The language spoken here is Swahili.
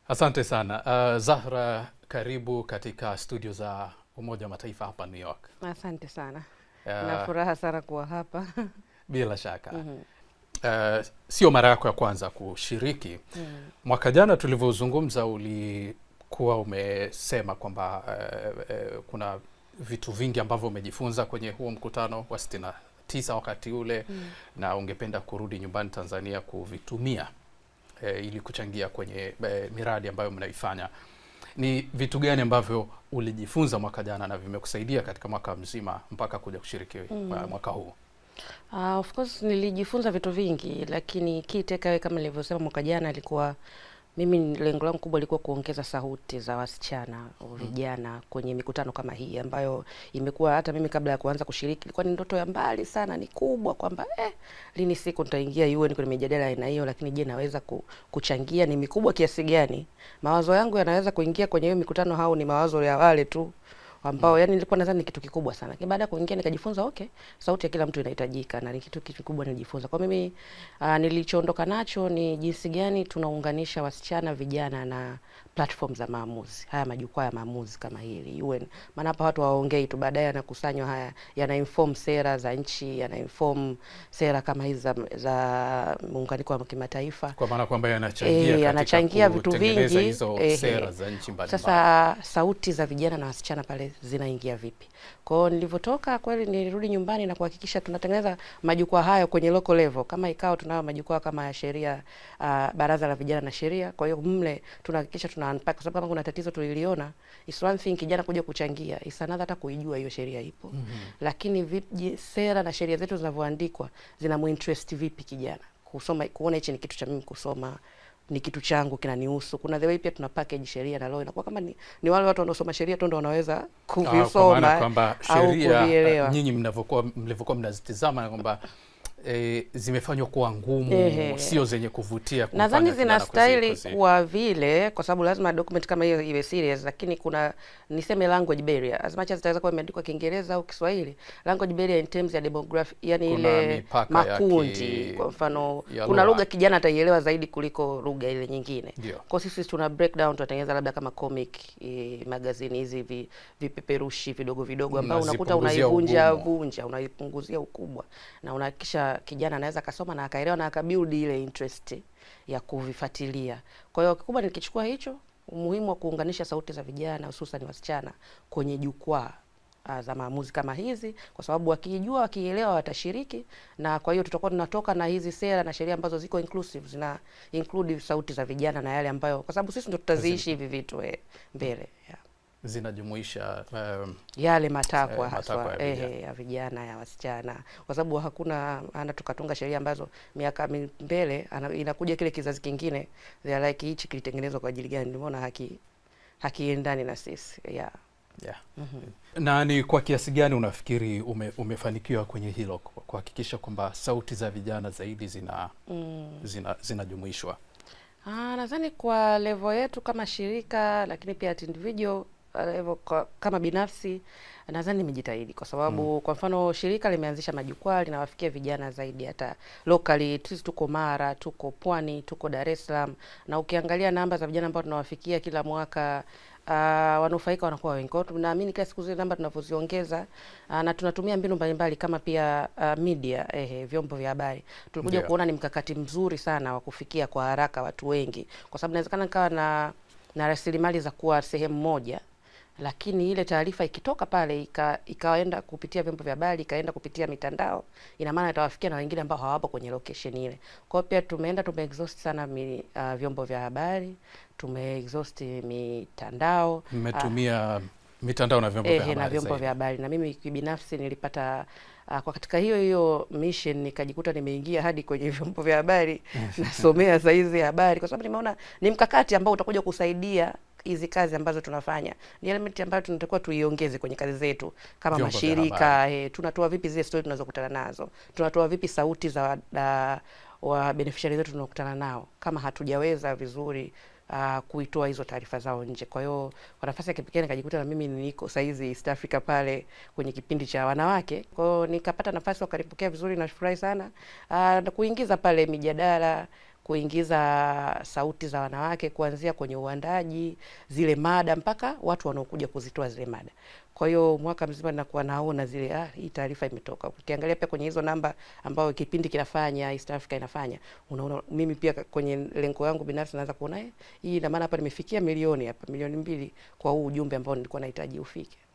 Asante sana. Zahra, karibu katika studio za Umoja wa Mataifa hapa New York. Asante sana. Na furaha sana kuwa hapa. Bila shaka. Sio mara yako ya kwanza kushiriki. Mwaka jana tulivyozungumza ulikuwa umesema kwamba kuna vitu vingi ambavyo umejifunza kwenye huo mkutano wa 69 wakati ule, na ungependa kurudi nyumbani Tanzania kuvitumia ili kuchangia kwenye miradi ambayo mnaifanya. Ni vitu gani ambavyo ulijifunza mwaka jana na vimekusaidia katika mwaka mzima mpaka kuja kushiriki mwaka huu? Of course nilijifunza vitu vingi, lakini key takeaway kama nilivyosema mwaka jana ilikuwa mimi lengo langu kubwa lilikuwa kuongeza sauti za wasichana vijana kwenye mikutano kama hii ambayo imekuwa hata mimi kabla ya kuanza kushiriki ilikuwa ni ndoto ya mbali sana, ni kubwa kwamba lini siku nitaingia UN kwenye mijadala aina hiyo, lakini je, naweza kuchangia? Ni mikubwa kiasi gani? Mawazo yangu yanaweza kuingia kwenye hiyo mikutano au ni mawazo ya wale tu ambao yani nilikuwa nadhani ni kitu kikubwa sana. Lakini baada ya kuingia nikajifunza sauti ya kila mtu inahitajika na ni kitu kikubwa nilijifunza. Kwa mimi nilichoondoka nacho ni jinsi gani tunaunganisha wasichana vijana na platform za maamuzi. Haya majukwaa ya maamuzi kama hili UN. Maana hapa watu waongei tu, baadaye yanakusanywa haya, yana inform sera za nchi, yana inform sera kama hizi za muunganiko wa kimataifa. Kwa maana kwamba yanachangia vitu vingi hizo sera za nchi mbalimbali. Sasa sauti za vijana na wasichana pale zinaingia vipi? Kwa hiyo nilivyotoka kweli nilirudi nyumbani na kuhakikisha tunatengeneza majukwaa hayo kwenye local level. Kama ikao tunao majukwaa kama ya sheria, baraza la vijana na sheria. Kwa hiyo mle tunahakikisha tuna unpack, kwa sababu kama kuna tatizo tuliliona, is one thing kijana kuja kuchangia, is another hata kuijua hiyo sheria ipo. Lakini vipi sera na sheria zetu zinavyoandikwa zinamuinterest vipi kijana kusoma, kuona hichi ni kitu cha mimi kusoma, ni kitu changu kinanihusu. Kuna the way pia tuna package sheria na law, inakuwa kama ni wale watu wanaosoma sheria tu ndio wanaweza kuvisoma kwamba sheria nyinyi mlivyokuwa mnazitizama na kwamba zimefanywa kuwa ngumu, sio zenye kuvutia. Nadhani zinastahili kuwa vile, kwa sababu lazima document kama hiyo iwe serious, lakini kuna niseme language barrier. As much as itaweza kuwa imeandikwa Kiingereza au Kiswahili, language barrier in terms ya demographic, yani ile makundi. Kwa mfano kuna lugha kijana ataielewa zaidi kuliko lugha ile nyingine. Kwa sisi tuna breakdown, tunatengeneza labda kama comic magazine hizi vipeperushi vidogo vidogo ambao unakuta unaivunja unaipunguzia ukubwa na unahakikisha kijana anaweza kasoma na akaelewa na akabuild ile interest ya kuvifuatilia. Kwa hiyo kikubwa nikichukua hicho, umuhimu wa kuunganisha sauti za vijana hususan wasichana kwenye jukwaa za maamuzi kama hizi, kwa sababu wakijua, wakielewa watashiriki, na kwa hiyo tutakuwa tunatoka na hizi sera na sheria ambazo ziko inclusive, zina include sauti za vijana na yale ambayo, kwa sababu sisi ndio tutaziishi hivi vitu mbele zinajumuisha yale matakwa haswa ya vijana ya wasichana, kwa sababu hakuna tukatunga sheria ambazo miaka mbele inakuja kile kizazi kingine they are like hichi kilitengenezwa kwa ajili gani, nimeona hakiendani na sisi Na ni kwa kiasi gani unafikiri umefanikiwa kwenye hilo kuhakikisha kwamba sauti za vijana zaidi zinajumuishwa? Nadhani kwa level yetu kama shirika, lakini pia at individual level kama binafsi, nadhani nimejitahidi kwa sababu kwa mfano shirika limeanzisha majukwaa linawafikia vijana zaidi, hata locally sisi tuko Mara, tuko Pwani, tuko Dar es Salaam, na ukiangalia namba za vijana ambao tunawafikia kila mwaka wanufaika wanakuwa wengi. Kwa hiyo tunaamini kila siku zile namba tunavyoziongeza, na tunatumia mbinu mbalimbali kama pia media, vyombo vya habari. Tulikuja kuona ni mkakati mzuri sana wa kufikia kwa haraka watu wengi, kwa sababu inawezekana nikawa na rasilimali za kuwa sehemu moja, lakini ile taarifa ikitoka pale ikaenda kupitia vyombo vya habari, ikaenda kupitia mitandao, ina maana itawafikia na wengine ambao hawapo kwenye location ile. Kwa hiyo pia tumeexhaust sana vyombo vya habari, tumeexhaust mitandao. Mmetumia mitandao na vyombo vya habari. Na mimi binafsi nilipata kwa katika hiyo mission nikajikuta nimeingia hadi kwenye vyombo vya habari nasomea saizi habari, kwa sababu nimeona ni mkakati ambao utakuja kusaidia hizi kazi ambazo tunafanya. Ni element ambayo tunatakiwa tuiongeze kwenye kazi zetu kama mashirika. Tunatoa vipi zile story tunazokutana nazo, tunatoa vipi sauti za wa beneficiaries zetu tunakutana nao kama hatujaweza vizuri kuitoa hizo taarifa zao nje. Kwa hiyo kwa nafasi ya kipekee nikajikuta na mimi niko saizi East Africa pale kwenye kipindi cha wanawake. Kwa hiyo nikapata nafasi wakanipokea vizuri na furahi sana na kuingiza pale mijadala kuingiza sauti za wanawake kuanzia kwenye uandaji, zile mada mpaka watu wanaokuja kuzitoa zile mada. Kwa hiyo mwaka mzima ninakuwa naona zile hii taarifa imetoka. Ukiangalia pia kwenye hizo namba ambayo kipindi kinafanya, East Africa inafanya, unaona mimi pia kwenye lengo yangu binafsi naanza kuona hii ina maana hapa nimefikia milioni hapa, milioni 2 kwa huu ujumbe ambao nilikuwa nahitaji ufike.